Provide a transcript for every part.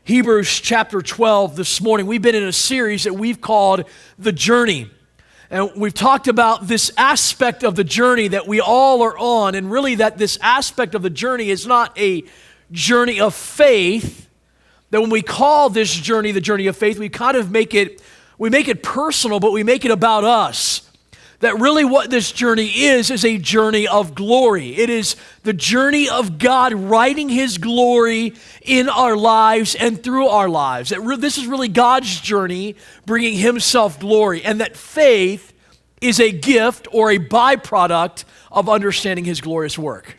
Hebrews chapter 12 this morning. We've been in a series that we've called The Journey. And we've talked about this aspect of the journey that we all are on, and really that this aspect of the journey is not a journey of faith. That when we call this journey the journey of faith, we kind of make it personal, but we make it about us. That really what this journey is a journey of glory. It is the journey of God writing His glory in our lives and through our lives. This is really God's journey, bringing Himself glory. And that faith is a gift or a byproduct of understanding His glorious work.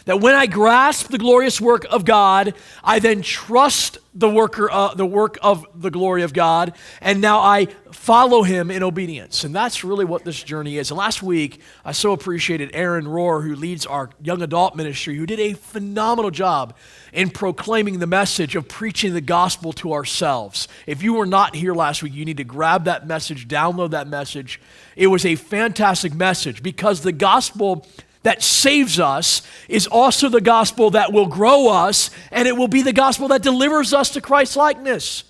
That when I grasp the glorious work of God, I then trust the work of the glory of God, and now I follow Him in obedience. And that's really what this journey is. And last week, I so appreciated Aaron Rohr, who leads our young adult ministry, who did a phenomenal job in proclaiming the message of preaching the gospel to ourselves. If you were not here last week, you need to grab that message, download that message. It was a fantastic message because the gospel that saves us is also the gospel that will grow us, and it will be the gospel that delivers us to Christ's likeness.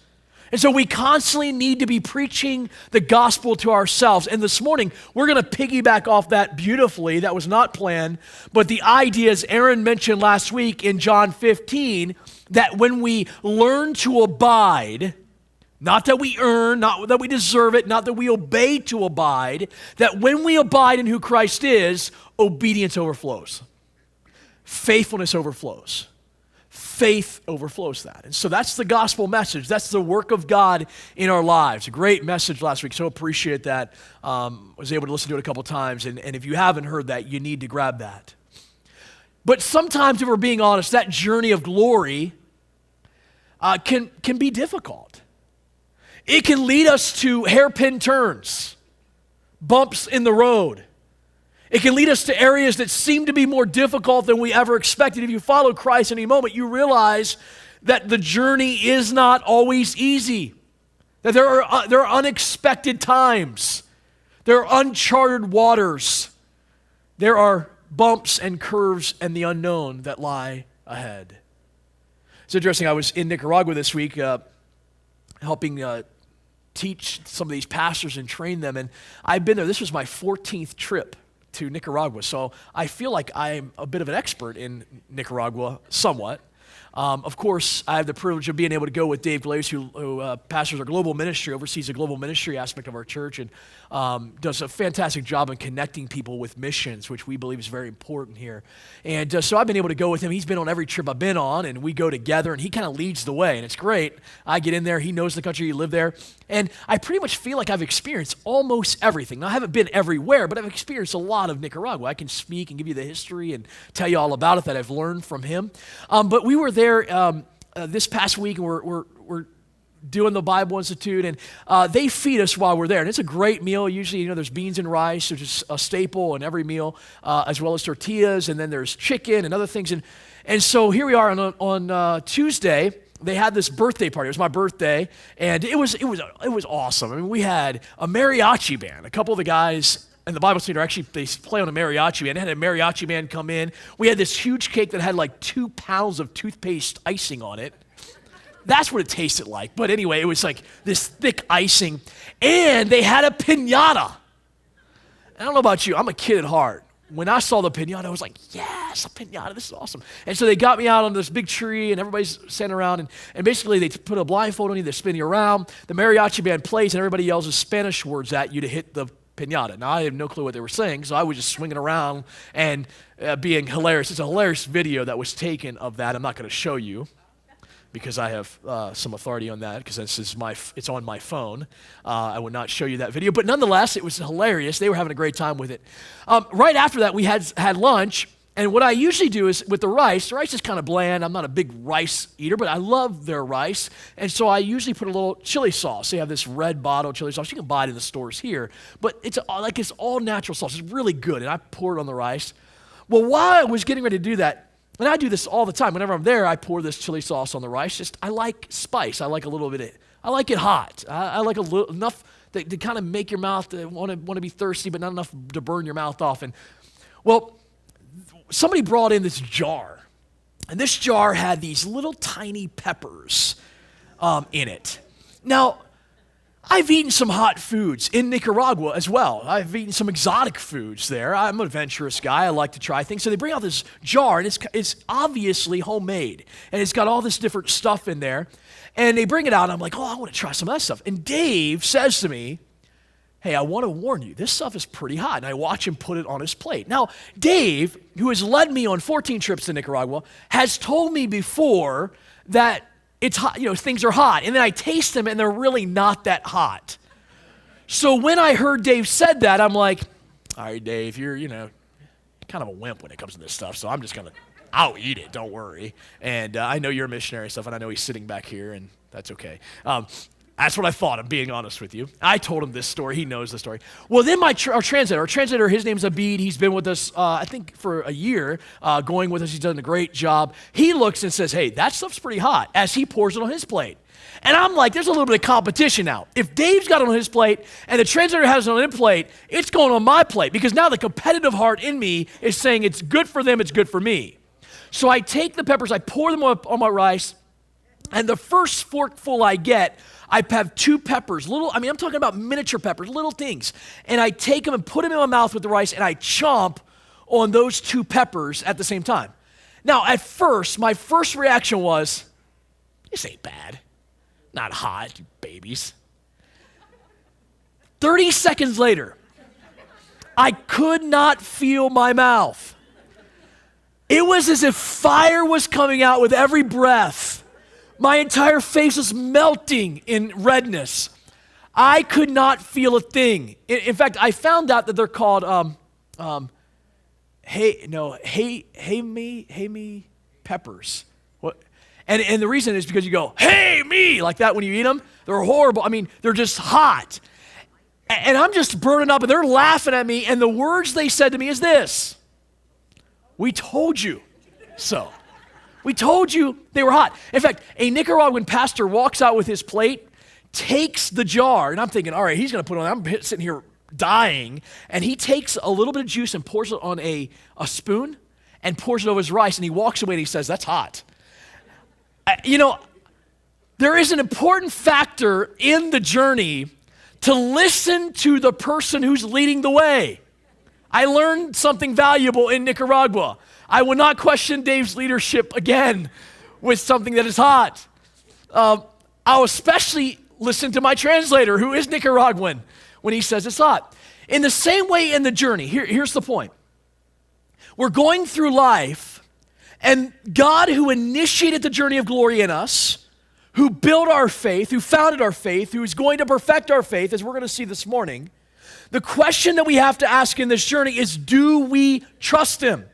And so we constantly need to be preaching the gospel to ourselves. And this morning, we're going to piggyback off that beautifully. That was not planned. But the idea, as Aaron mentioned last week in John 15, that when we learn to abide, not that we earn, not that we deserve it, not that we obey to abide, that when we abide in who Christ is, obedience overflows. Faithfulness overflows. Faith overflows that. And so that's the gospel message. That's the work of God in our lives. A great message last week. So appreciate that. Was able to listen to it a couple times. And if you haven't heard that, you need to grab that. But sometimes, if we're being honest, that journey of glory can be difficult. It can lead us to hairpin turns, bumps in the road. It can lead us to areas that seem to be more difficult than we ever expected. If you follow Christ in any moment, you realize that the journey is not always easy, that there are unexpected times, there are unchartered waters, there are bumps and curves and the unknown that lie ahead. It's interesting, I was in Nicaragua this week helping teach some of these pastors and train them, and I've been there. This was my 14th trip to Nicaragua, so I feel like I'm a bit of an expert in Nicaragua, somewhat. Of course, I have the privilege of being able to go with Dave Glaze, who pastors our global ministry, oversees the global ministry aspect of our church, and does a fantastic job in connecting people with missions, which we believe is very important here. And so I've been able to go with him. He's been on every trip I've been on, and we go together, and he kind of leads the way, and it's great. I get in there. He knows the country. He lived there. And I pretty much feel like I've experienced almost everything. Now, I haven't been everywhere, but I've experienced a lot of Nicaragua. I can speak and give you the history and tell you all about it that I've learned from him. But we were there this past week, and we're doing the Bible Institute, and they feed us while we're there. And it's a great meal. Usually, there's beans and rice, which is a staple in every meal, as well as tortillas, and then there's chicken and other things. And so here we are on Tuesday. They had this birthday party. It was my birthday, and it was awesome. I mean, we had a mariachi band. A couple of the guys in the Bible study they play on a mariachi band. They had a mariachi band come in. We had this huge cake that had like 2 pounds of toothpaste icing on it. That's what it tasted like. But anyway, it was like this thick icing, and they had a piñata. I don't know about you. I'm a kid at heart. When I saw the piñata, I was like, yes, a piñata, this is awesome. And so they got me out on this big tree, and everybody's standing around, and basically they put a blindfold on you, they're spinning you around, the mariachi band plays, and everybody yells the Spanish words at you to hit the piñata. Now, I have no clue what they were saying, so I was just swinging around and being hilarious. It's a hilarious video that was taken of that. I'm not going to show you, because I have some authority on that, because it's on my phone. I would not show you that video, but nonetheless, it was hilarious. They were having a great time with it. Right after that, we had lunch, and what I usually do is with the rice is kind of bland. I'm not a big rice eater, but I love their rice, and so I usually put a little chili sauce. They have this red bottle chili sauce. You can buy it in the stores here, but it's all natural sauce. It's really good, and I pour it on the rice. Well, while I was getting ready to do that, and I do this all the time. Whenever I'm there, I pour this chili sauce on the rice. I like spice. I like a little bit I like it hot. I like enough to kind of make your mouth want to be thirsty, but not enough to burn your mouth off. And well, somebody brought in this jar, and this jar had these little tiny peppers in it. Now, I've eaten some hot foods in Nicaragua as well. I've eaten some exotic foods there. I'm an adventurous guy. I like to try things. So they bring out this jar, and it's obviously homemade. And it's got all this different stuff in there. And they bring it out, and I'm like, oh, I want to try some of that stuff. And Dave says to me, hey, I want to warn you, this stuff is pretty hot. And I watch him put it on his plate. Now, Dave, who has led me on 14 trips to Nicaragua, has told me before that it's hot, things are hot. And then I taste them and they're really not that hot. So when I heard Dave said that, I'm like, all right, Dave, you're, kind of a wimp when it comes to this stuff. So I'm just going to, I'll eat it, don't worry. And I know you're a missionary and stuff, and I know he's sitting back here, and that's okay. That's what I thought, I'm being honest with you. I told him this story. He knows the story. Well, then our translator, his name's Abid. He's been with us, I think, for a year, going with us. He's done a great job. He looks and says, hey, that stuff's pretty hot, as he pours it on his plate. And I'm like, there's a little bit of competition now. If Dave's got it on his plate and the translator has it on his plate, it's going on my plate, because now the competitive heart in me is saying it's good for them, it's good for me. So I take the peppers, I pour them on my rice, and the first forkful I get, I have 2 peppers, I'm talking about miniature peppers, little things. And I take them and put them in my mouth with the rice, and I chomp on those 2 peppers at the same time. Now, at first, my first reaction was, this ain't bad. Not hot, you babies. 30 seconds later, I could not feel my mouth. It was as if fire was coming out with every breath. My entire face was melting in redness. I could not feel a thing. In fact, I found out that they're called hey me peppers. What? And the reason is because you go, hey me, like that when you eat them. They're horrible. They're just hot. And I'm just burning up, and they're laughing at me, and the words they said to me is this: we told you so. We told you they were hot. In fact, a Nicaraguan pastor walks out with his plate, takes the jar, and I'm thinking, all right, he's going to put it on. I'm sitting here dying, and he takes a little bit of juice and pours it on a spoon and pours it over his rice, and he walks away and he says, that's hot. There is an important factor in the journey to listen to the person who's leading the way. I learned something valuable in Nicaragua. I will not question Dave's leadership again with something that is hot. I'll especially listen to my translator, who is Nicaraguan, when he says it's hot. In the same way in the journey, here's the point. We're going through life, and God, who initiated the journey of glory in us, who built our faith, who founded our faith, who is going to perfect our faith, as we're going to see this morning, the question that we have to ask in this journey is, do we trust him?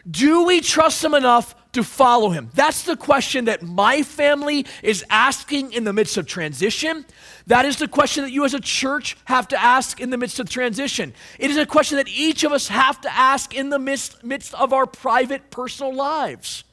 Do we trust him enough to follow him? That's the question that my family is asking in the midst of transition. That is the question that you as a church have to ask in the midst of transition. It is a question that each of us have to ask in the midst of our private, personal lives.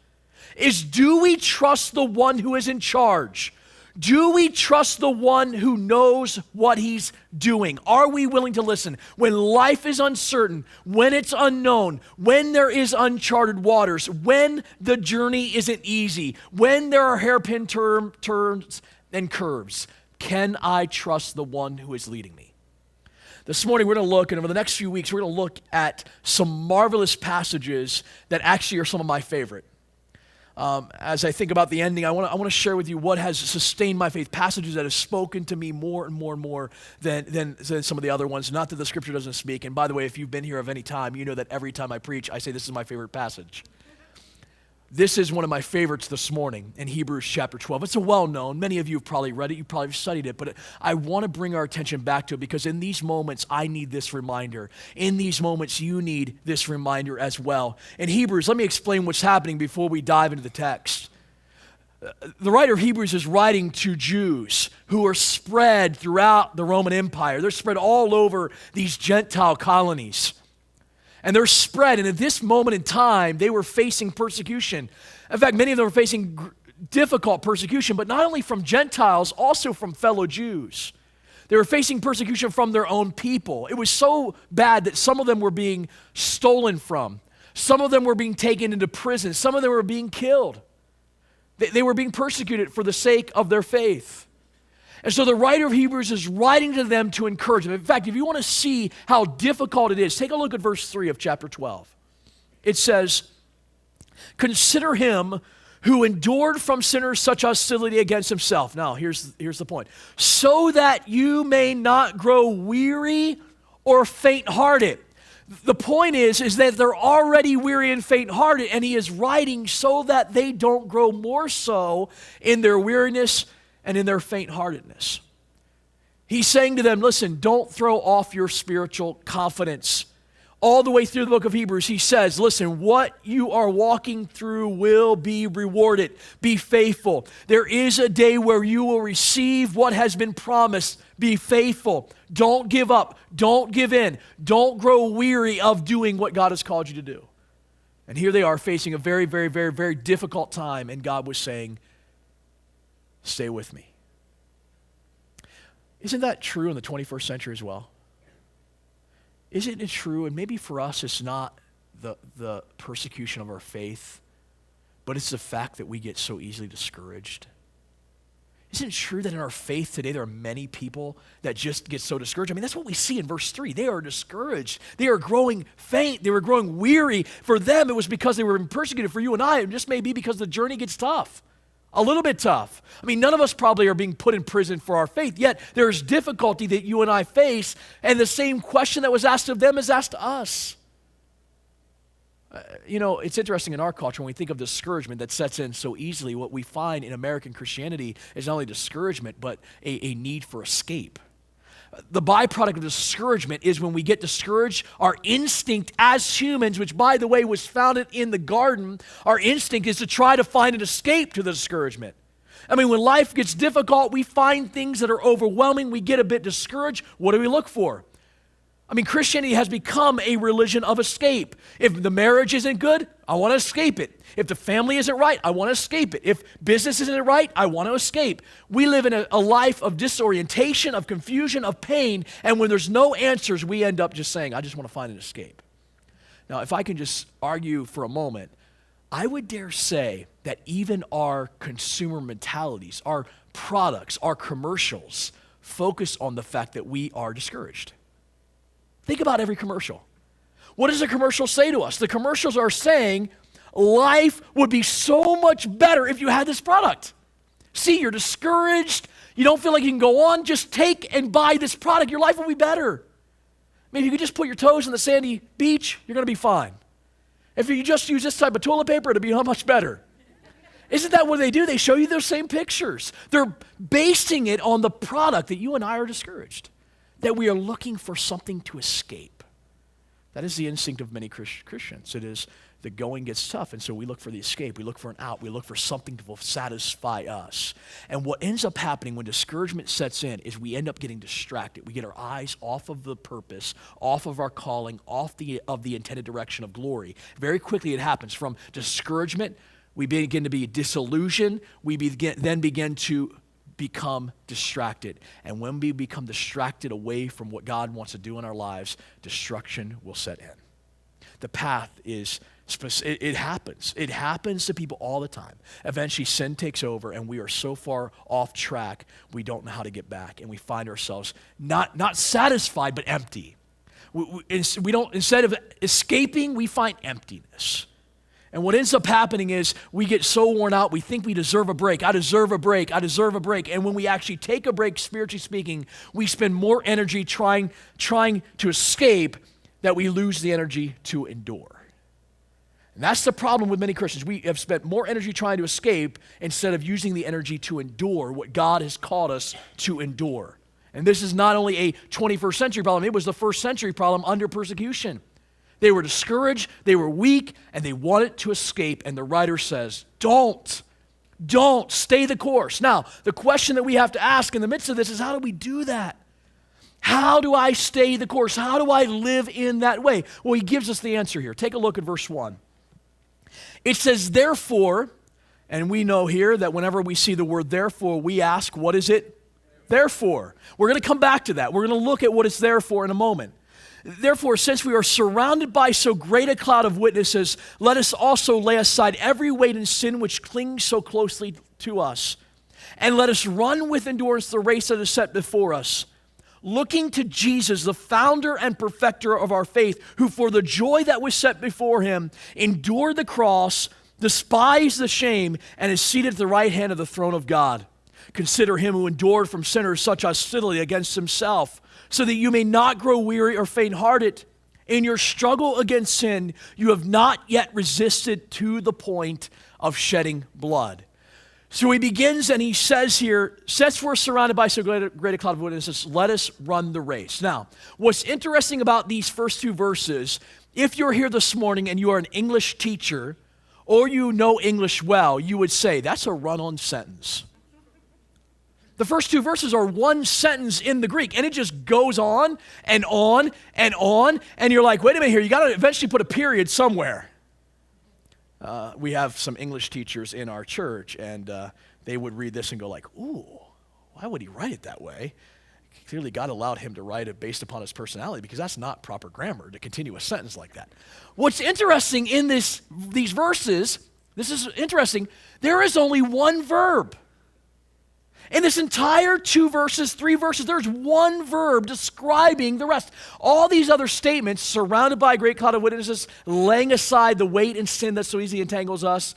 Do we trust the one who is in charge? Do we trust the one who knows what he's doing? Are we willing to listen? When life is uncertain, when it's unknown, when there is uncharted waters, when the journey isn't easy, when there are hairpin turns and curves, can I trust the one who is leading me? This morning we're going to look, and over the next few weeks, we're going to look at some marvelous passages that actually are some of my favorite. As I think about the ending, I want to share with you what has sustained my faith, passages that have spoken to me more and more and more than some of the other ones. Not that the scripture doesn't speak. And by the way, if you've been here of any time, you know that every time I preach, I say this is my favorite passage. This is one of my favorites this morning in Hebrews chapter 12. It's a well-known. Many of you have probably read it. You probably studied it. But I want to bring our attention back to it because in these moments, I need this reminder. In these moments, you need this reminder as well. In Hebrews, let me explain what's happening before we dive into the text. The writer of Hebrews is writing to Jews who are spread throughout the Roman Empire. They're spread all over these Gentile colonies. And they're spread, and at this moment in time, they were facing persecution. In fact, many of them were facing difficult persecution, but not only from Gentiles, also from fellow Jews. They were facing persecution from their own people. It was so bad that some of them were being stolen from. Some of them were being taken into prison. Some of them were being killed. They were being persecuted for the sake of their faith. And so the writer of Hebrews is writing to them to encourage them. In fact, if you want to see how difficult it is, take a look at verse 3 of chapter 12. It says, "Consider him who endured from sinners such hostility against himself." Now, here's the point. "So that you may not grow weary or faint-hearted." The point is that they're already weary and faint-hearted, and he is writing so that they don't grow more so in their weariness and in their faint-heartedness. He's saying to them, listen, don't throw off your spiritual confidence. All the way through the book of Hebrews, he says, listen, what you are walking through will be rewarded. Be faithful. There is a day where you will receive what has been promised. Be faithful. Don't give up. Don't give in. Don't grow weary of doing what God has called you to do. And here they are facing a very, very, very, very difficult time, and God was saying, stay with me. Isn't that true in the 21st century as well? Isn't it true, and maybe for us it's not the persecution of our faith, but it's the fact that we get so easily discouraged? Isn't it true that in our faith today there are many people that just get so discouraged? I mean, that's what we see in verse 3. They are discouraged. They are growing faint. They were growing weary. For them, it was because they were being persecuted. For you and I, it just may be because the journey gets tough. A little bit tough. I mean, none of us probably are being put in prison for our faith, yet there's difficulty that you and I face, and the same question that was asked of them is asked to us. It's interesting in our culture when we think of discouragement that sets in so easily, what we find in American Christianity is not only discouragement, but a need for escape. The byproduct of discouragement is when we get discouraged, our instinct as humans, which by the way was founded in the garden, our instinct is to try to find an escape to the discouragement. I mean, when life gets difficult, we find things that are overwhelming, we get a bit discouraged. What do we look for? I mean, Christianity has become a religion of escape. If the marriage isn't good, I want to escape it. If the family isn't right, I want to escape it. If business isn't right, I want to escape. We live in a life of disorientation, of confusion, of pain, and when there's no answers, we end up just saying, I just want to find an escape. Now, if I can just argue for a moment, I would dare say that even our consumer mentalities, our products, our commercials, focus on the fact that we are discouraged. Think about every commercial. What does the commercial say to us? The commercials are saying, life would be so much better if you had this product. See, you're discouraged. You don't feel like you can go on. Just take and buy this product. Your life will be better. Maybe you could just put your toes in the sandy beach, you're going to be fine. If you just use this type of toilet paper, it'll be how much better. Isn't that what they do? They show you those same pictures. They're basing it on the product that you and I are discouraged, that we are looking for something to escape. That is the instinct of many Christians. It is the going gets tough, and so we look for the escape. We look for an out. We look for something to satisfy us. And what ends up happening when discouragement sets in is we end up getting distracted. We get our eyes off of the purpose, off of our calling, off of the intended direction of glory. Very quickly it happens. From discouragement, we begin to be disillusioned. We then begin to become distracted. And when we become distracted away from what God wants to do in our lives, destruction will set in. The path is specific. It happens. It happens to people all the time. Eventually sin takes over and we are so far off track, we don't know how to get back. And we find ourselves not satisfied, but empty. We don't, instead of escaping, we find emptiness. And what ends up happening is we get so worn out, we think we deserve a break. I deserve a break. I deserve a break. And when we actually take a break, spiritually speaking, we spend more energy trying to escape that we lose the energy to endure. And that's the problem with many Christians. We have spent more energy trying to escape instead of using the energy to endure what God has called us to endure. And this is not only a 21st century problem, it was the first century problem under persecution. They were discouraged, they were weak, and they wanted to escape. And the writer says, don't stay the course. Now, the question that we have to ask in the midst of this is, how do we do that? How do I stay the course? How do I live in that way? Well, he gives us the answer here. Take a look at verse 1. It says, therefore, and we know here that whenever we see the word therefore, we ask, what is it? Therefore. We're going to come back to that. We're going to look at what it's there for in a moment. Therefore, since we are surrounded by so great a cloud of witnesses, let us also lay aside every weight and sin which clings so closely to us. And let us run with endurance the race that is set before us, looking to Jesus, the founder and perfecter of our faith, who for the joy that was set before him endured the cross, despised the shame, and is seated at the right hand of the throne of God. Consider him who endured from sinners such hostility against himself, so that you may not grow weary or faint-hearted. In your struggle against sin, you have not yet resisted to the point of shedding blood. So he begins and he says here, since we're surrounded by so great a cloud of witnesses, let us run the race. Now, what's interesting about these first two verses, if you're here this morning and you are an English teacher or you know English well, you would say, that's a run-on sentence. The first two verses are one sentence in the Greek, and it just goes on and on and on, and you're like, wait a minute here, you got to eventually put a period somewhere. We have some English teachers in our church, and they would read this and go like, ooh, why would he write it that way? Clearly God allowed him to write it based upon his personality, because that's not proper grammar to continue a sentence like that. What's interesting in these verses, this is interesting, there is only one verb. In this entire 2 verses, 3 verses, there's one verb describing the rest. All these other statements, surrounded by a great cloud of witnesses, laying aside the weight and sin that so easily entangles us,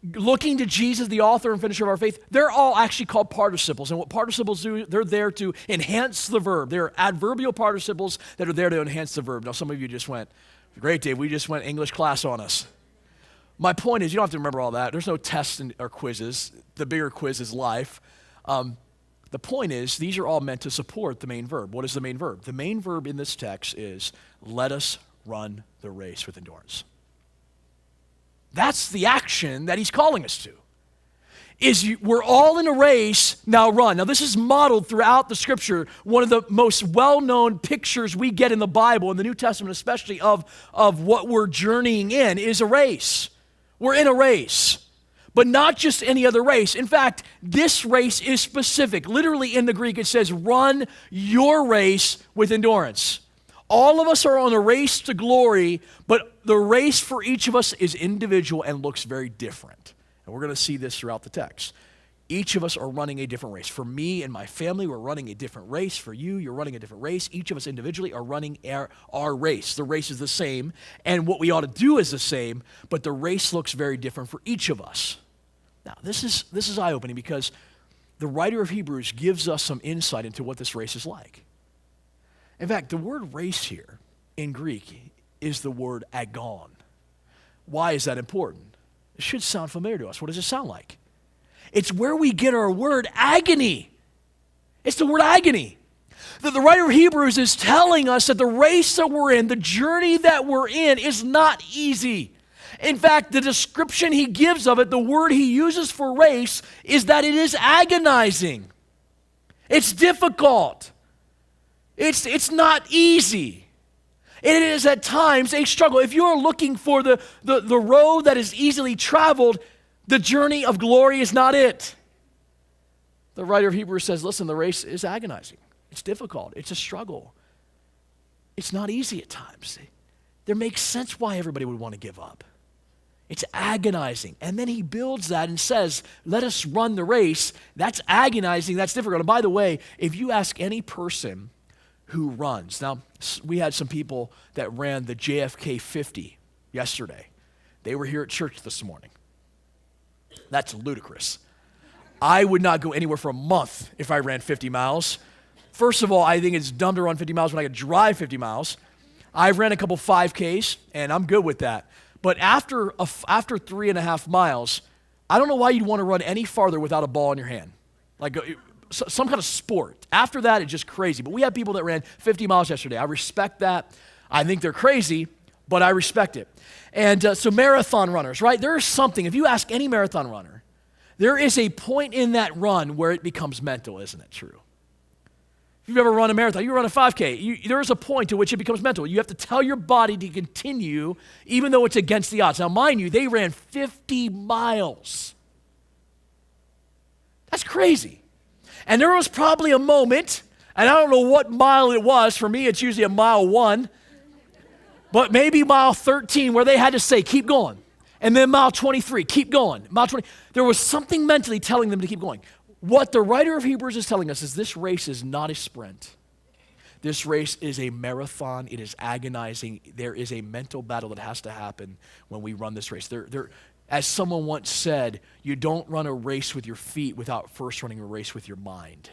looking to Jesus, the author and finisher of our faith, they're all actually called participles. And what participles do, they're there to enhance the verb. They're adverbial participles that are there to enhance the verb. Now, some of you just went, great, Dave, we just went English class on us. My point is, you don't have to remember all that. There's no tests or quizzes. The bigger quiz is life. The point is, these are all meant to support the main verb. What is the main verb? The main verb in this text is, let us run the race with endurance. That's the action that he's calling us to. We're all in a race, now run. Now this is modeled throughout the scripture. One of the most well-known pictures we get in the Bible, in the New Testament especially, of what we're journeying in is a race. We're in a race, but not just any other race. In fact, this race is specific. Literally in the Greek it says, run your race with endurance. All of us are on a race to glory, but the race for each of us is individual and looks very different. And we're going to see this throughout the text. Each of us are running a different race. For me and my family, we're running a different race. For you, you're running a different race. Each of us individually are running our race. The race is the same, and what we ought to do is the same, but the race looks very different for each of us. Now, this is eye-opening, because the writer of Hebrews gives us some insight into what this race is like. In fact, the word race here in Greek is the word agon. Why is that important? It should sound familiar to us. What does it sound like? It's where we get our word agony. It's the word agony. The writer of Hebrews is telling us that the race that we're in, the journey that we're in, is not easy. In fact, the description he gives of it, the word he uses for race, is that it is agonizing. It's difficult. It's not easy. It is at times a struggle. If you're looking for the road that is easily traveled, the journey of glory is not it. The writer of Hebrews says, listen, the race is agonizing. It's difficult. It's a struggle. It's not easy at times. There makes sense why everybody would want to give up. It's agonizing. And then he builds that and says, let us run the race. That's agonizing. That's difficult. And by the way, if you ask any person who runs, now we had some people that ran the JFK 50 yesterday. They were here at church this morning. That's ludicrous. I would not go anywhere for a month if I ran 50 miles. First of all, I think it's dumb to run 50 miles when I could drive 50 miles. I've ran a couple 5Ks, and I'm good with that. But after 3.5 miles, I don't know why you'd want to run any farther without a ball in your hand. Like some kind of sport. After that, it's just crazy. But we had people that ran 50 miles yesterday. I respect that. I think they're crazy, but I respect it. And so marathon runners, right? There is something, if you ask any marathon runner, there is a point in that run where it becomes mental, isn't it true? If you've ever run a marathon, you run a 5K, there is a point to which it becomes mental. You have to tell your body to continue even though it's against the odds. Now, mind you, they ran 50 miles. That's crazy. And there was probably a moment And I don't know what mile it was. For me, it's usually a mile 1. But maybe mile 13 where they had to say, keep going. And then mile 23, keep going. Mile 20, there was something mentally telling them to keep going. What the writer of Hebrews is telling us is this race is not a sprint. This race is a marathon. It is agonizing. There is a mental battle that has to happen when we run this race. As someone once said, you don't run a race with your feet without first running a race with your mind.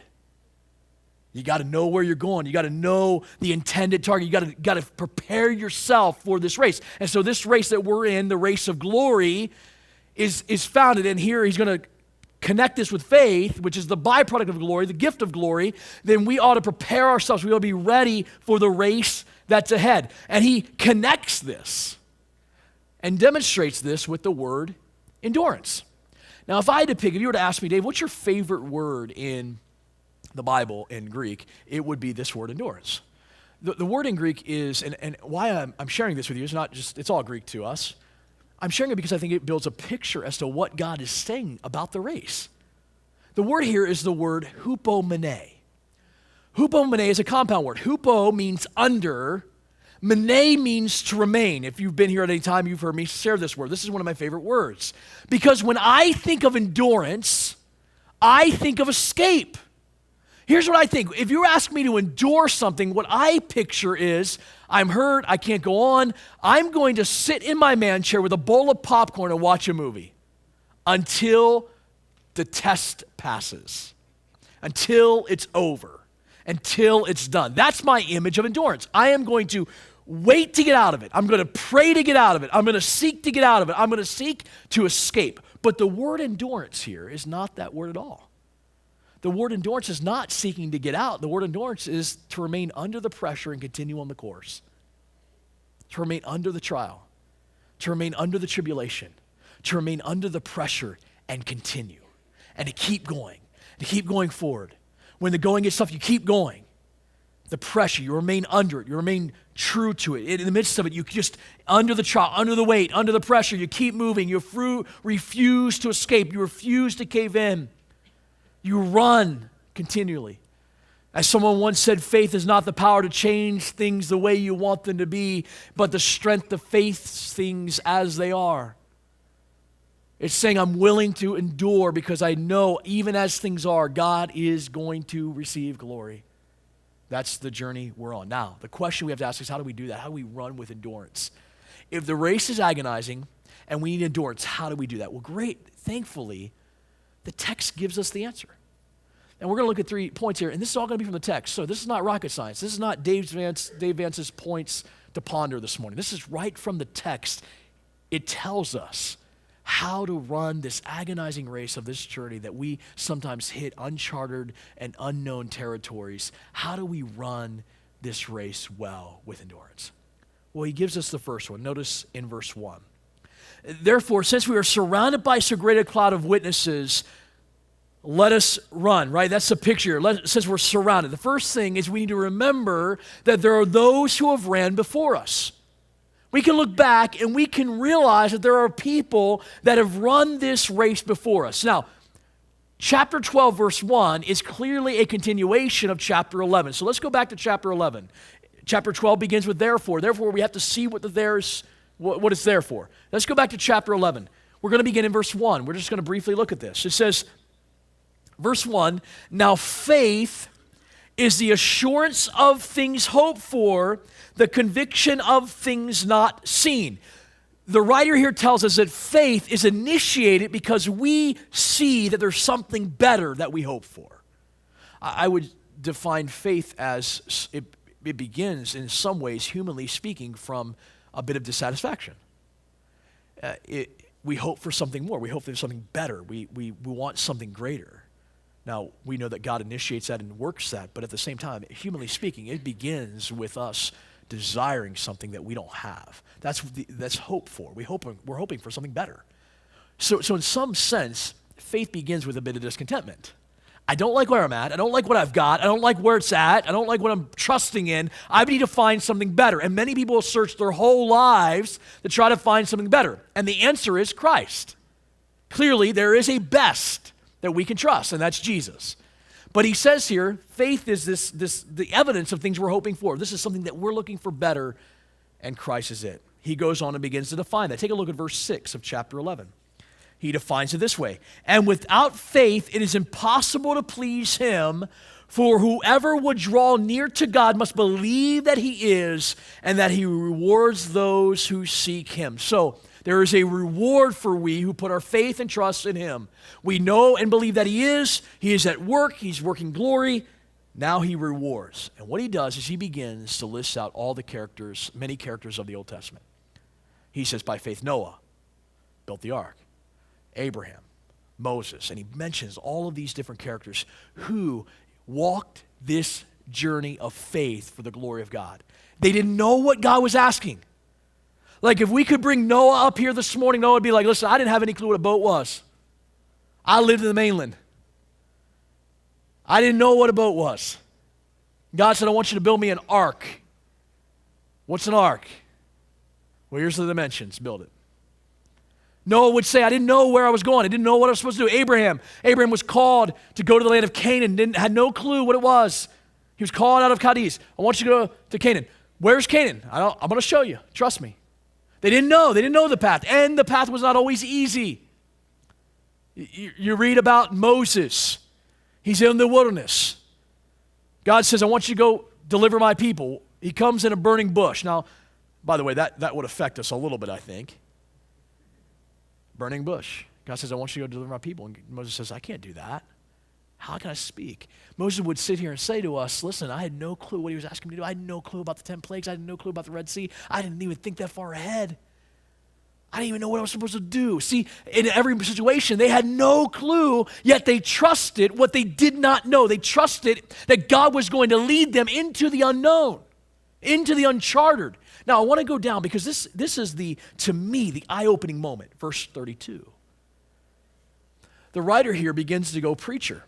You got to know where you're going. You got to know the intended target. You got to prepare yourself for this race. And so this race that we're in, the race of glory, is founded. And here he's going to connect this with faith, which is the byproduct of glory, the gift of glory. Then we ought to prepare ourselves. We ought to be ready for the race that's ahead. And he connects this and demonstrates this with the word endurance. Now, if you were to ask me, Dave, what's your favorite word in the Bible in Greek, it would be this word endurance. The word in Greek is, and why I'm sharing this with you is not just, it's all Greek to us. I'm sharing it because I think it builds a picture as to what God is saying about the race. The word here is the word hupomene. Hupomene is a compound word. Hupo means under. Mene means to remain. If you've been here at any time, you've heard me share this word. This is one of my favorite words. Because when I think of endurance, I think of escape. Here's what I think. If you ask me to endure something, what I picture is, I'm hurt, I can't go on. I'm going to sit in my man chair with a bowl of popcorn and watch a movie until the test passes, until it's over, until it's done. That's my image of endurance. I am going to wait to get out of it. I'm going to pray to get out of it. I'm going to seek to get out of it. I'm going to seek to escape. But the word endurance here is not that word at all. The word endurance is not seeking to get out. The word endurance is to remain under the pressure and continue on the course. To remain under the trial. To remain under the tribulation. To remain under the pressure and continue. And to keep going. To keep going forward. When the going gets tough, you keep going. The pressure, you remain under it. You remain true to it. In the midst of it, you just, under the trial, under the weight, under the pressure, you keep moving. You refuse to escape. You refuse to cave in. You run continually. As someone once said, faith is not the power to change things the way you want them to be, but the strength to face things as they are. It's saying I'm willing to endure because I know even as things are, God is going to receive glory. That's the journey we're on. Now, the question we have to ask is how do we do that? How do we run with endurance? If the race is agonizing and we need endurance, how do we do that? Well, great. Thankfully, the text gives us the answer. And we're going to look at 3 points here, and this is all going to be from the text. So this is not rocket science. This is not Dave Vance's points to ponder this morning. This is right from the text. It tells us how to run this agonizing race of this journey that we sometimes hit unchartered and unknown territories. How do we run this race well with endurance? Well, he gives us the first one. Notice in verse 1. Therefore, since we are surrounded by so great a cloud of witnesses, let us run, right? That's the picture. It says we're surrounded. The first thing is we need to remember that there are those who have ran before us. We can look back and we can realize that there are people that have run this race before us. Now, chapter 12, verse 1 is clearly a continuation of chapter 11. So let's go back to chapter 11. Chapter 12 begins with therefore. Therefore, we have to see what it's there for. Let's go back to chapter 11. We're going to begin in verse 1. We're just going to briefly look at this. It says, verse 1, now faith is the assurance of things hoped for, the conviction of things not seen. The writer here tells us that faith is initiated because we see that there's something better that we hope for. I would define faith as it begins in some ways, humanly speaking, from a bit of dissatisfaction. We hope for something more. We hope there's something better. We want something greater. Now, we know that God initiates that and works that, but at the same time, humanly speaking, it begins with us desiring something that we don't have. That's hope for. We're hoping for something better. So in some sense, faith begins with a bit of discontentment. I don't like where I'm at. I don't like what I've got. I don't like where it's at. I don't like what I'm trusting in. I need to find something better. And many people search their whole lives to try to find something better. And the answer is Christ. Clearly, there is a best that we can trust, and that's Jesus. But he says here, faith is the evidence of things we're hoping for. This is something that we're looking for better, and Christ is it. He goes on and begins to define that. Take a look at verse 6 of chapter 11. He defines it this way: and without faith it is impossible to please him, for whoever would draw near to God must believe that he is, and that he rewards those who seek him. So there is a reward for we who put our faith and trust in him. We know and believe that he is at work, he's working glory. Now he rewards. And what he does is he begins to list out all the characters, many characters of the Old Testament. He says, by faith Noah built the ark, Abraham, Moses, and he mentions all of these different characters who walked this journey of faith for the glory of God. They didn't know what God was asking. Like if we could bring Noah up here this morning, Noah would be like, listen, I didn't have any clue what a boat was. I lived in the mainland. I didn't know what a boat was. God said, I want you to build me an ark. What's an ark? Well, here's the dimensions. Build it. Noah would say, I didn't know where I was going. I didn't know what I was supposed to do. Abraham was called to go to the land of Canaan, had no clue what it was. He was called out of Kadesh. I want you to go to Canaan. Where's Canaan? I'm going to show you. Trust me. They didn't know. They didn't know the path. And the path was not always easy. You read about Moses. He's in the wilderness. God says, I want you to go deliver my people. He comes in a burning bush. Now, by the way, that would affect us a little bit, I think. Burning bush. God says, I want you to go deliver my people. And Moses says, I can't do that. How can I speak? Moses would sit here and say to us, listen, I had no clue what he was asking me to do. I had no clue about the 10 plagues. I had no clue about the Red Sea. I didn't even think that far ahead. I didn't even know what I was supposed to do. See, in every situation, they had no clue, yet they trusted what they did not know. They trusted that God was going to lead them into the unknown, into the unchartered. Now, I want to go down because this is to me, the eye-opening moment. Verse 32. The writer here begins to go preacher.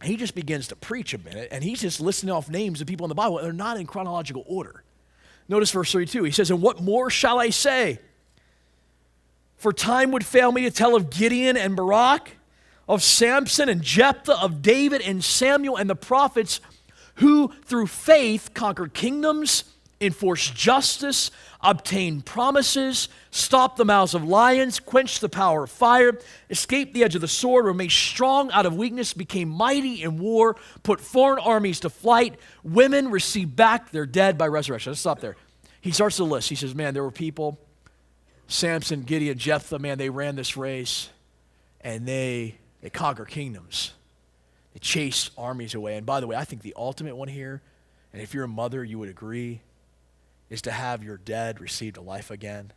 He just begins to preach a minute, and he's just listing off names of people in the Bible. They're not in chronological order. Notice verse 32. He says, and what more shall I say? For time would fail me to tell of Gideon and Barak, of Samson and Jephthah, of David and Samuel and the prophets, who through faith conquered kingdoms, enforced justice, obtained promises, stopped the mouths of lions, quenched the power of fire, escaped the edge of the sword, were made strong out of weakness, became mighty in war, put foreign armies to flight. Women received back their dead by resurrection. Let's stop there. He starts the list. He says, man, there were people, Samson, Gideon, Jephthah, man, they ran this race, and they conquered kingdoms. They chased armies away. And by the way, I think the ultimate one here, and if you're a mother, you would agree, is to have your dead received a life again.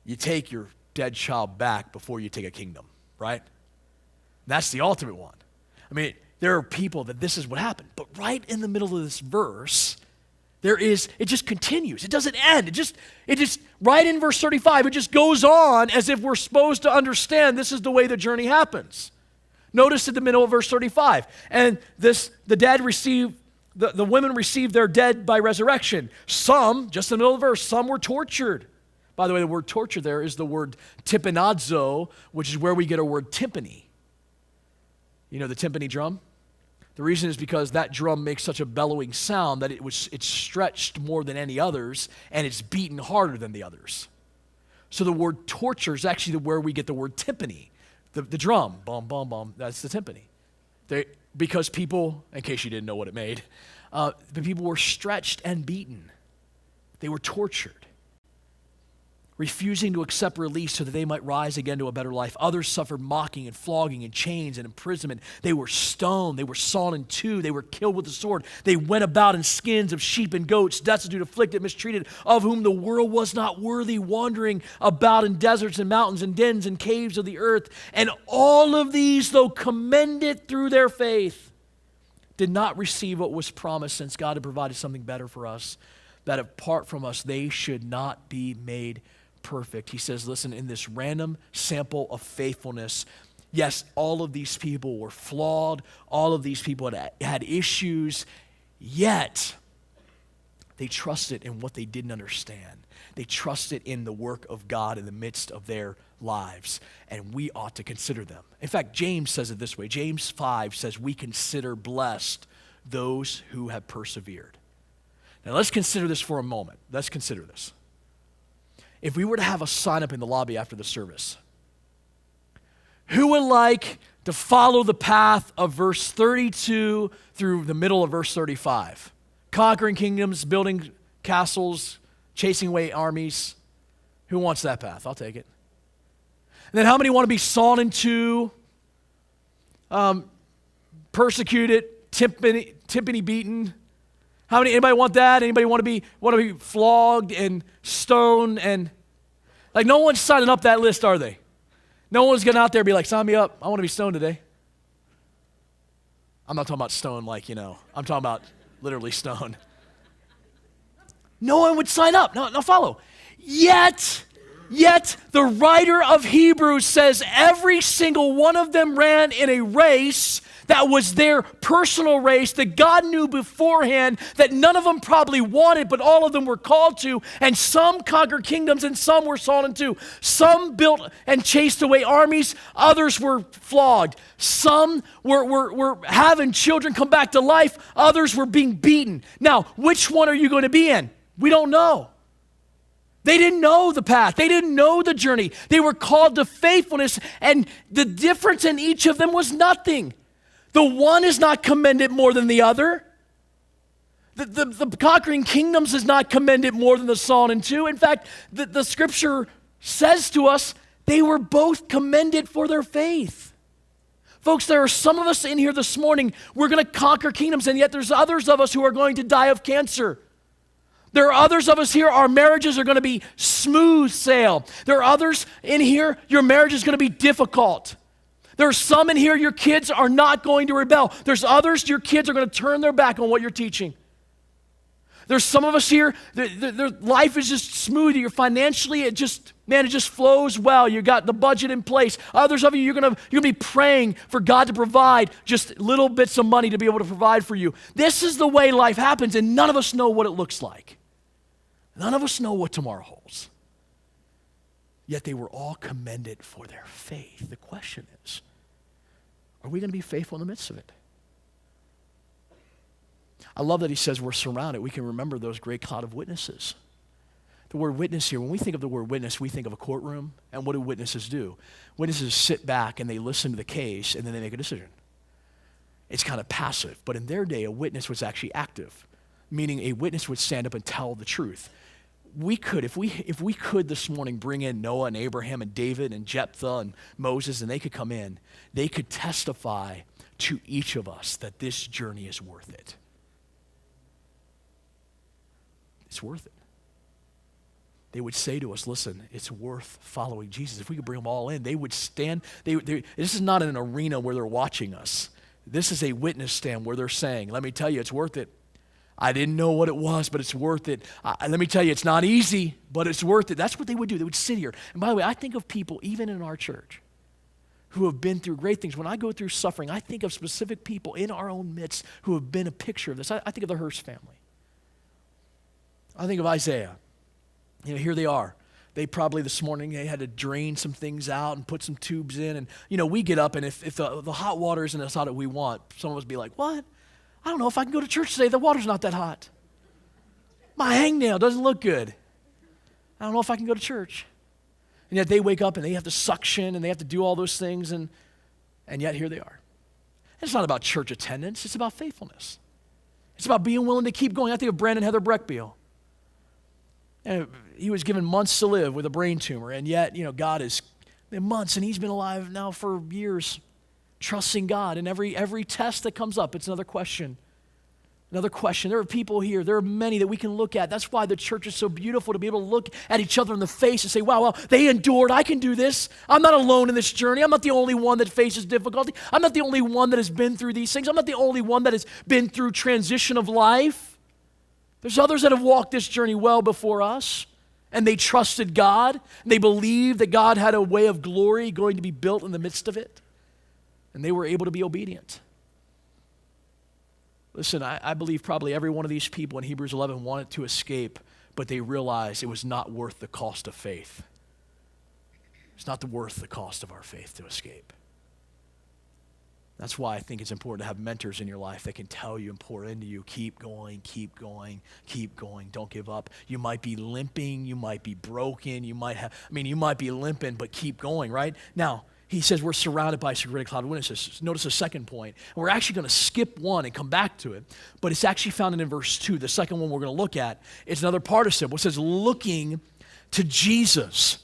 You take your dead child back before you take a kingdom, right? That's the ultimate one. I mean, there are people that this is what happened. But right in the middle of this verse, it just continues. It doesn't end. It just, right in verse 35, it just goes on as if we're supposed to understand this is the way the journey happens. Notice at the middle of verse 35, and the dead received, the women received their dead by resurrection. Some, just in the middle of the verse, some were tortured. By the way, the word torture there is the word timpanazo, which is where we get our word timpani. You know the timpani drum? The reason is because that drum makes such a bellowing sound that it's stretched more than any others, and it's beaten harder than the others. So the word torture is actually where we get the word timpani. The drum, bum, bum, bum, that's the timpani. Because people, in case you didn't know what it made, the people were stretched and beaten. They were tortured, refusing to accept release so that they might rise again to a better life. Others suffered mocking and flogging and chains and imprisonment. They were stoned. They were sawn in two. They were killed with the sword. They went about in skins of sheep and goats, destitute, afflicted, mistreated, of whom the world was not worthy, wandering about in deserts and mountains and dens and caves of the earth. And all of these, though commended through their faith, did not receive what was promised, since God had provided something better for us, that apart from us, they should not be made perfect. He says, listen, in this random sample of faithfulness, yes, all of these people were flawed. All of these people had issues. Yet, They trusted in what they didn't understand. They trusted in the work of God in the midst of their lives, and we ought to consider them. In fact, James says it this way. James 5 says, we consider blessed those who have persevered. Now let's consider this for a moment. Let's consider this. If we were to have a sign up in the lobby after the service, who would like to follow the path of verse 32 through the middle of verse 35? Conquering kingdoms, building castles, chasing away armies. Who wants that path? I'll take it. And then how many want to be sawn in two, persecuted, timpani beaten? Anybody want that? Anybody want to be flogged and stoned? And like, no one's signing up that list, are they? No one's getting out there and be like, sign me up. I want to be stoned today. I'm not talking about stone like, I'm talking about literally stone. No one would sign up. No, follow. Yet the writer of Hebrews says every single one of them ran in a race that was their personal race that God knew beforehand that none of them probably wanted, but all of them were called to. And some conquered kingdoms and some were sawn in two. Some built and chased away armies. Others were flogged. Some were having children come back to life. Others were being beaten. Now, which one are you going to be in? We don't know. They didn't know the path. They didn't know the journey. They were called to faithfulness, and the difference in each of them was nothing. The one is not commended more than the other. The conquering kingdoms is not commended more than the sawn in two. In fact, the scripture says to us, they were both commended for their faith. Folks, there are some of us in here this morning, we're going to conquer kingdoms, and yet there's others of us who are going to die of cancer. There are others of us here, our marriages are going to be smooth sail. There are others in here, your marriage is going to be difficult. There are some in here, your kids are not going to rebel. There's others, your kids are going to turn their back on what you're teaching. There's some of us here, their life is just smooth. You're financially, it just flows well. You got the budget in place. Others of you, you're gonna be praying for God to provide just little bits of money to be able to provide for you. This is the way life happens, and none of us know what it looks like. None of us know what tomorrow holds. Yet they were all commended for their faith. The question is, are we going to be faithful in the midst of it? I love that he says we're surrounded. We can remember those great cloud of witnesses. The word witness here, when we think of the word witness, we think of a courtroom. And what do witnesses do? Witnesses sit back and they listen to the case and then they make a decision. It's kind of passive. But in their day, a witness was actually active, meaning a witness would stand up and tell the truth. We could, if we could this morning bring in Noah and Abraham and David and Jephthah and Moses, and they could come in, they could testify to each of us that this journey is worth it. It's worth it. They would say to us, listen, it's worth following Jesus. If we could bring them all in, they would stand. This is not an arena where they're watching us. This is a witness stand where they're saying, let me tell you, it's worth it. I didn't know what it was, but it's worth it. Let me tell you, it's not easy, but it's worth it. That's what they would do. They would sit here. And by the way, I think of people, even in our church, who have been through great things. When I go through suffering, I think of specific people in our own midst who have been a picture of this. I think of the Hearst family. I think of Isaiah. Here they are. They probably this morning, they had to drain some things out and put some tubes in. And, we get up, and if the hot water isn't as hot as we want, some of us be like, what? I don't know if I can go to church today. The water's not that hot. My hangnail doesn't look good. I don't know if I can go to church. And yet they wake up and they have to suction and they have to do all those things, and yet here they are. It's not about church attendance. It's about faithfulness. It's about being willing to keep going. I think of Brandon Heather Breckbeal. And he was given months to live with a brain tumor, and yet, God has been months, and he's been alive now for years, trusting God. And every test that comes up, it's another question. Another question. There are people here, there are many that we can look at. That's why the church is so beautiful, to be able to look at each other in the face and say, wow, well, they endured. I can do this. I'm not alone in this journey. I'm not the only one that faces difficulty. I'm not the only one that has been through these things. I'm not the only one that has been through transition of life. There's others that have walked this journey well before us, and they trusted God. And they believed that God had a way of glory going to be built in the midst of it, and they were able to be obedient. Listen, I believe probably every one of these people in Hebrews 11 wanted to escape, but they realized it was not worth the cost of faith. It's not worth the cost of our faith to escape. That's why I think it's important to have mentors in your life that can tell you and pour into you, keep going, keep going, keep going, don't give up. You might be limping, you might be broken, you might be limping, but keep going, right? Now, he says we're surrounded by a great cloud of witnesses. Notice the second point. We're actually going to skip one and come back to it, but it's actually found in verse 2. The second one we're going to look at is another participle. It says, looking to Jesus,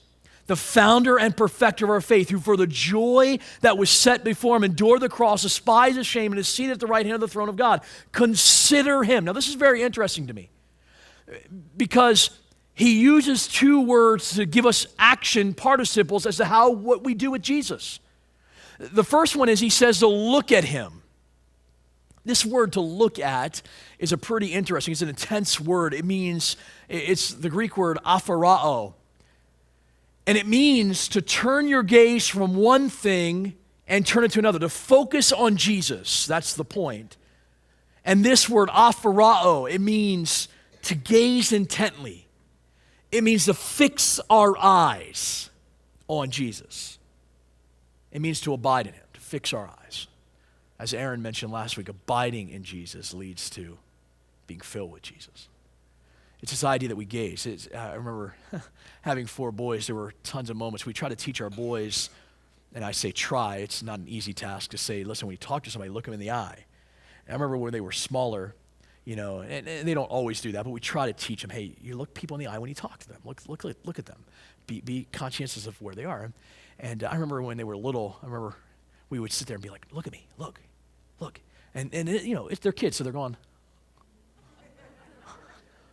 the founder and perfecter of our faith, who for the joy that was set before him endured the cross, despised the shame, and is seated at the right hand of the throne of God. Consider him. Now, this is very interesting to me because he uses two words to give us action participles as to what we do with Jesus. The first one is he says to look at him. This word to look at is a pretty interesting, it's an intense word. It's the Greek word apharao. And it means to turn your gaze from one thing and turn it to another, to focus on Jesus. That's the point. And this word, apharao, it means to gaze intently. It means to fix our eyes on Jesus. It means to abide in him, to fix our eyes. As Aaron mentioned last week, abiding in Jesus leads to being filled with Jesus. It's this idea that we gaze. I remember having 4 boys. There were tons of moments. We try to teach our boys, and I say try. It's not an easy task to say, listen, when you talk to somebody, look them in the eye. And I remember when they were smaller, and they don't always do that, but we try to teach them, hey, you look people in the eye when you talk to them. Look at them. Be conscientious of where they are. And I remember when they were little, we would sit there and be like, look at me, look. And it's their kids, so they're going,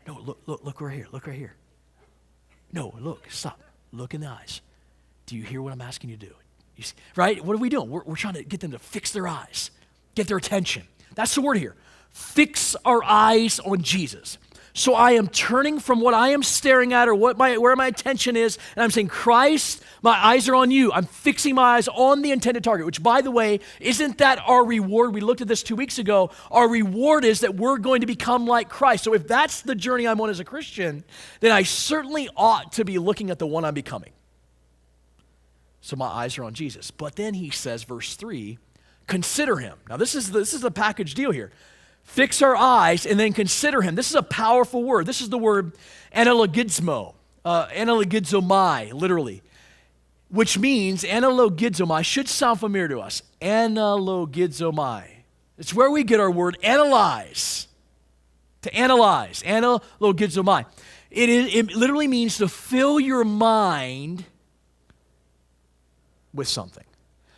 no, look right here. No, look, stop. Look in the eyes. Do you hear what I'm asking you to do? You see, right? What are we doing? We're trying to get them to fix their eyes, get their attention. That's the word here. Fix our eyes on Jesus. So I am turning from what I am staring at or where my attention is, and I'm saying, Christ, my eyes are on you. I'm fixing my eyes on the intended target, which, by the way, isn't that our reward? We looked at this 2 weeks ago. Our reward is that we're going to become like Christ. So if that's the journey I'm on as a Christian, then I certainly ought to be looking at the one I'm becoming. So my eyes are on Jesus. But then he says, verse 3, consider him. Now this is a package deal here. Fix our eyes and then consider him. This is a powerful word. This is the word analogizomai, literally, which means analogizomai should sound familiar to us. Analogizomai. It's where we get our word analyze. To analyze. Analogizomai. It literally means to fill your mind with something.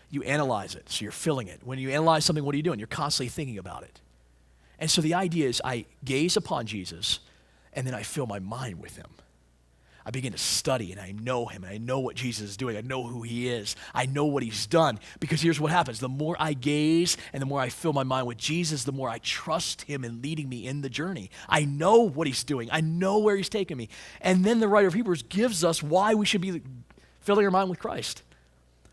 You analyze it, so you're filling it. When you analyze something, what are you doing? You're constantly thinking about it. And so the idea is I gaze upon Jesus, and then I fill my mind with him. I begin to study, and I know him, and I know what Jesus is doing. I know who he is. I know what he's done. Because here's what happens. The more I gaze and the more I fill my mind with Jesus, the more I trust him in leading me in the journey. I know what he's doing. I know where he's taking me. And then the writer of Hebrews gives us why we should be filling our mind with Christ.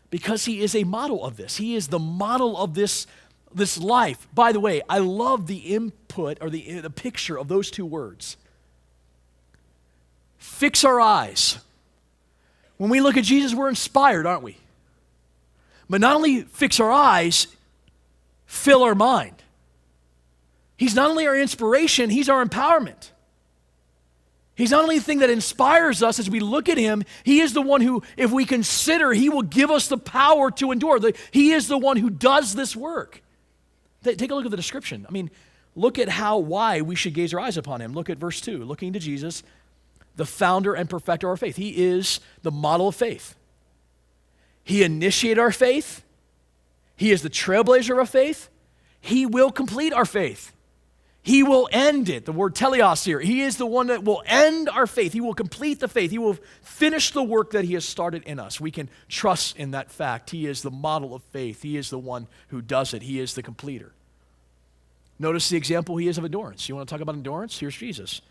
Because he is a model of this. He is the model of this life. By the way, I love the input or the picture of those two words. Fix our eyes. When we look at Jesus, we're inspired, aren't we? But not only fix our eyes, fill our mind. He's not only our inspiration, he's our empowerment. He's not only the thing that inspires us as we look at him, he is the one who, if we consider, he will give us the power to endure. He is the one who does this work. Take a look at the description. Look at why we should gaze our eyes upon him. Look at verse 2. Looking to Jesus, the founder and perfecter of our faith. He is the model of faith. He initiated our faith. He is the trailblazer of our faith. He will complete our faith. He will end it. The word teleos here. He is the one that will end our faith. He will complete the faith. He will finish the work that he has started in us. We can trust in that fact. He is the model of faith. He is the one who does it. He is the completer. Notice the example he is of endurance. You want to talk about endurance? Here's Jesus,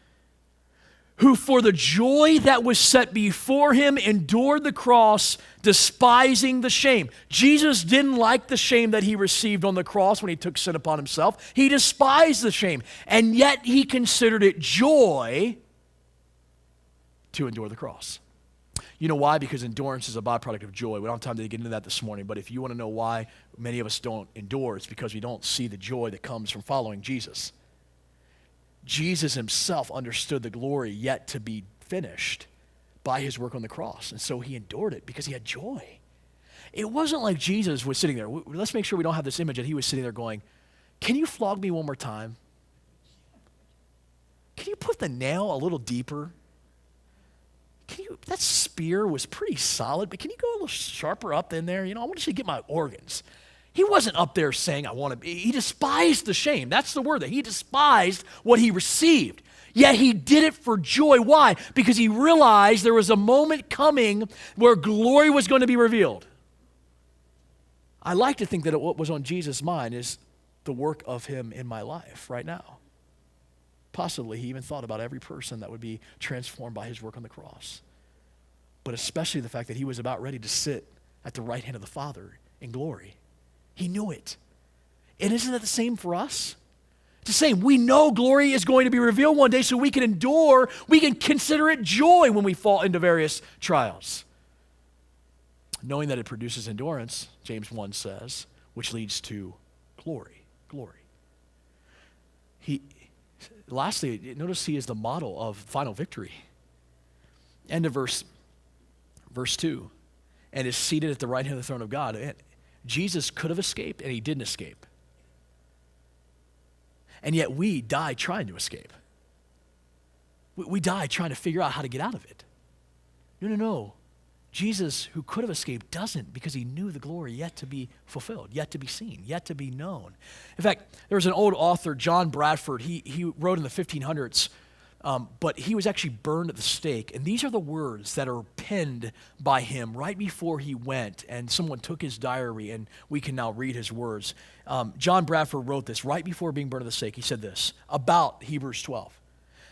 who for the joy that was set before him endured the cross, despising the shame. Jesus didn't like the shame that he received on the cross when he took sin upon himself. He despised the shame, and yet he considered it joy to endure the cross. You know why? Because endurance is a byproduct of joy. We don't have time to get into that this morning, but if you want to know why many of us don't endure, it's because we don't see the joy that comes from following Jesus. Jesus himself understood the glory yet to be finished by his work on the cross, and so he endured it because he had joy. It wasn't like Jesus was sitting there. Let's make sure we don't have this image that he was sitting there going, can you flog me one more time? Can you put the nail a little deeper? That spear was pretty solid, but can you go a little sharper up in there? I want you to get my organs. He wasn't up there saying, I want to be. He despised the shame. That's the word, that he despised what he received. Yet he did it for joy. Why? Because he realized there was a moment coming where glory was going to be revealed. I like to think that what was on Jesus' mind is the work of him in my life right now. Possibly he even thought about every person that would be transformed by his work on the cross. But especially the fact that he was about ready to sit at the right hand of the Father in glory. He knew it. And isn't that the same for us? It's the same. We know glory is going to be revealed one day, so we can endure, we can consider it joy when we fall into various trials. Knowing that it produces endurance, James 1 says, which leads to glory. Glory. Lastly, notice he is the model of final victory. End of verse 2. And is seated at the right hand of the throne of God. And Jesus could have escaped, and he didn't escape. And yet we die trying to escape. We die trying to figure out how to get out of it. No. Jesus, who could have escaped, doesn't, because he knew the glory yet to be fulfilled, yet to be seen, yet to be known. In fact, there was an old author, John Bradford. He wrote in the 1500s, but he was actually burned at the stake. And these are the words that are penned by him right before he went. And someone took his diary, and we can now read his words. John Bradford wrote this right before being burned at the stake. He said this about Hebrews 12.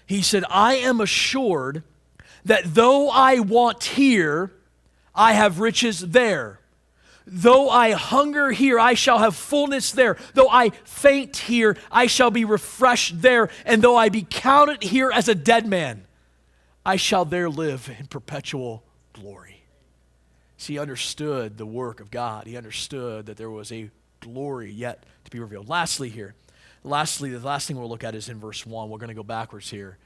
He said, I am assured that though I want here, I have riches there. Though I hunger here, I shall have fullness there. Though I faint here, I shall be refreshed there. And though I be counted here as a dead man, I shall there live in perpetual glory. See, he understood the work of God. He understood that there was a glory yet to be revealed. Lastly, the last thing we'll look at is in verse 1. We're going to go backwards here.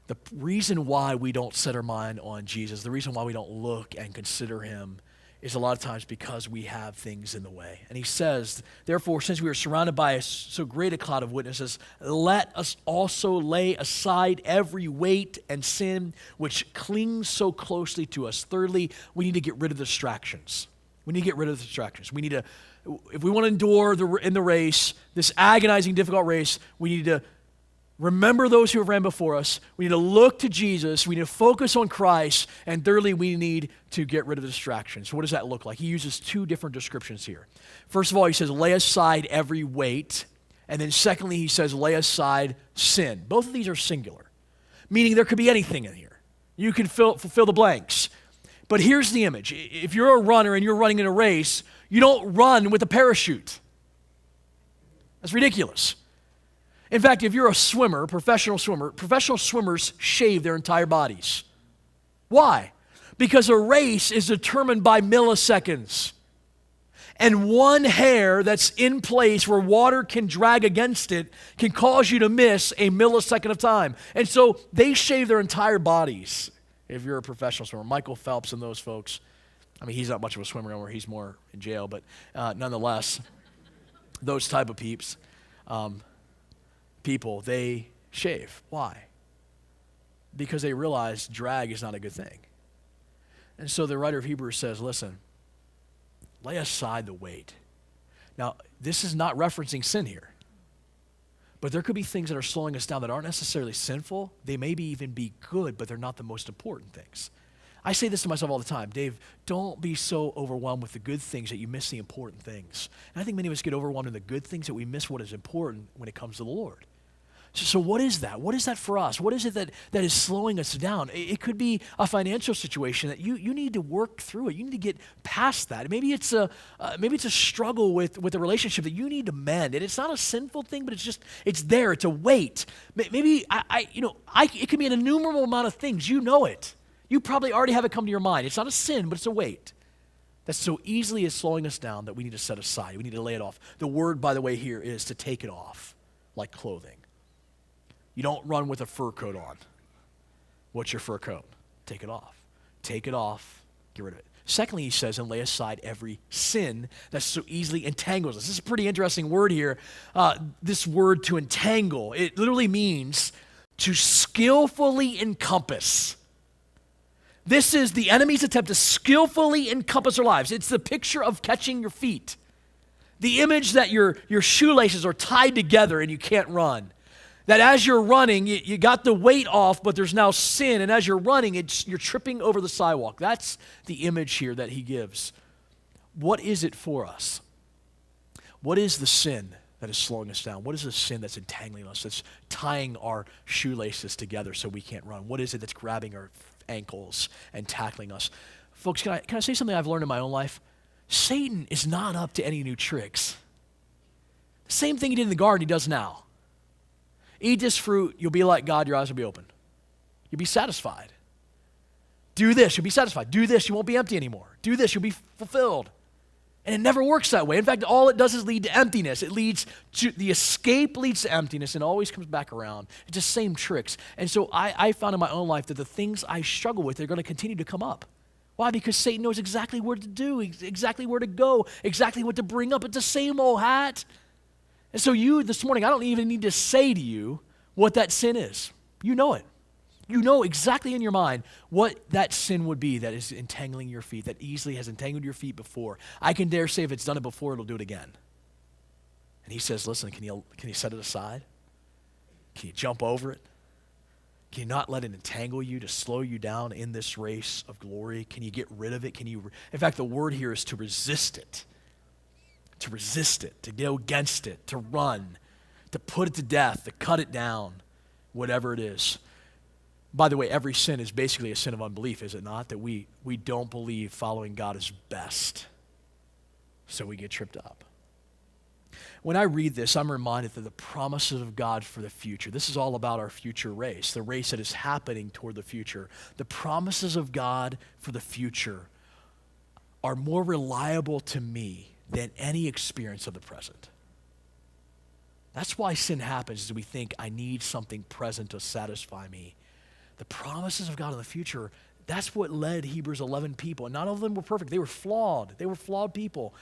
The reason why we don't set our mind on Jesus, the reason why we don't look and consider him, is a lot of times because we have things in the way. And he says, therefore, since we are surrounded by so great a cloud of witnesses, let us also lay aside every weight and sin which clings so closely to us. Thirdly, we need to get rid of the distractions. We need to, if we want to endure in the race, this agonizing, difficult race, we need to remember those who have ran before us. We need to look to Jesus. We need to focus on Christ. And thirdly, we need to get rid of the distractions. So what does that look like? He uses two different descriptions here. First of all, he says, lay aside every weight. And then secondly, he says, lay aside sin. Both of these are singular, meaning there could be anything in here. You can fulfill the blanks. But here's the image. If you're a runner and you're running in a race, you don't run with a parachute. That's ridiculous. In fact, if you're a swimmer, professional swimmers shave their entire bodies. Why? Because a race is determined by milliseconds. And one hair that's in place where water can drag against it can cause you to miss a millisecond of time. And so they shave their entire bodies if you're a professional swimmer. Michael Phelps and those folks, I mean, he's not much of a swimmer anymore. He's more in jail, but nonetheless, those type of people, they shave. Why? Because they realize drag is not a good thing. And so the writer of Hebrews says, listen, lay aside the weight. Now, this is not referencing sin here. But there could be things that are slowing us down that aren't necessarily sinful. They maybe even be good, but they're not the most important things. I say this to myself all the time, Dave, don't be so overwhelmed with the good things that you miss the important things. And I think many of us get overwhelmed in the good things that we miss what is important when it comes to the Lord. So what is that? What is that for us? What is it that is slowing us down? It could be a financial situation that you need to work through it. You need to get past that. Maybe it's a struggle with a relationship that you need to mend. And it's not a sinful thing, but it's there. It's a weight. Maybe it can be an innumerable amount of things. You know it. You probably already have it come to your mind. It's not a sin, but it's a weight that so easily is slowing us down that we need to set aside. We need to lay it off. The word, by the way, here is to take it off, like clothing. You don't run with a fur coat on. What's your fur coat? Take it off. Take it off. Get rid of it. Secondly, he says, and lay aside every sin that so easily entangles us. This is a pretty interesting word here. This word to entangle, it literally means to skillfully encompass. This is the enemy's attempt to skillfully encompass our lives. It's the picture of catching your feet. The image that your shoelaces are tied together and you can't run. That as you're running, you got the weight off, but there's now sin. And as you're running, you're tripping over the sidewalk. That's the image here that he gives. What is it for us? What is the sin that is slowing us down? What is the sin that's entangling us, that's tying our shoelaces together so we can't run? What is it that's grabbing our ankles and tackling us? Folks, can I say something I've learned in my own life? Satan is not up to any new tricks. The same thing he did in the garden, he does now. Eat this fruit, you'll be like God, your eyes will be open. You'll be satisfied. Do this, you'll be satisfied. Do this, you won't be empty anymore. Do this, you'll be fulfilled. And it never works that way. In fact, all it does is lead to emptiness. The escape leads to emptiness and always comes back around. It's the same tricks. And so I found in my own life that the things I struggle with are going to continue to come up. Why? Because Satan knows exactly what to do, exactly where to go, exactly what to bring up. It's the same old hat. And so this morning, I don't even need to say to you what that sin is. You know it. You know exactly in your mind what that sin would be that is entangling your feet, that easily has entangled your feet before. I can dare say if it's done it before, it'll do it again. And he says, listen, can you set it aside? Can you jump over it? Can you not let it entangle you, to slow you down in this race of glory? Can you get rid of it? In fact, the word here is to resist it. To resist it, to go against it, to run, to put it to death, to cut it down, whatever it is. By the way, every sin is basically a sin of unbelief, is it not? That we don't believe following God is best, so we get tripped up. When I read this, I'm reminded that the promises of God for the future, this is all about our future race, the race that is happening toward the future. The promises of God for the future are more reliable to me than any experience of the present. That's why sin happens, is we think, I need something present to satisfy me. The promises of God in the future, that's what led Hebrews 11 people. And not all of them were perfect. They were flawed. They were flawed people.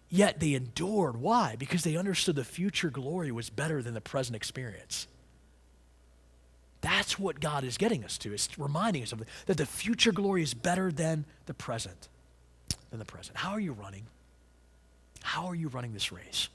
Yet they endured. Why? Because they understood the future glory was better than the present experience. That's what God is getting us to. It's reminding us of that the future glory is better than the present. How are you running? How are you running this race?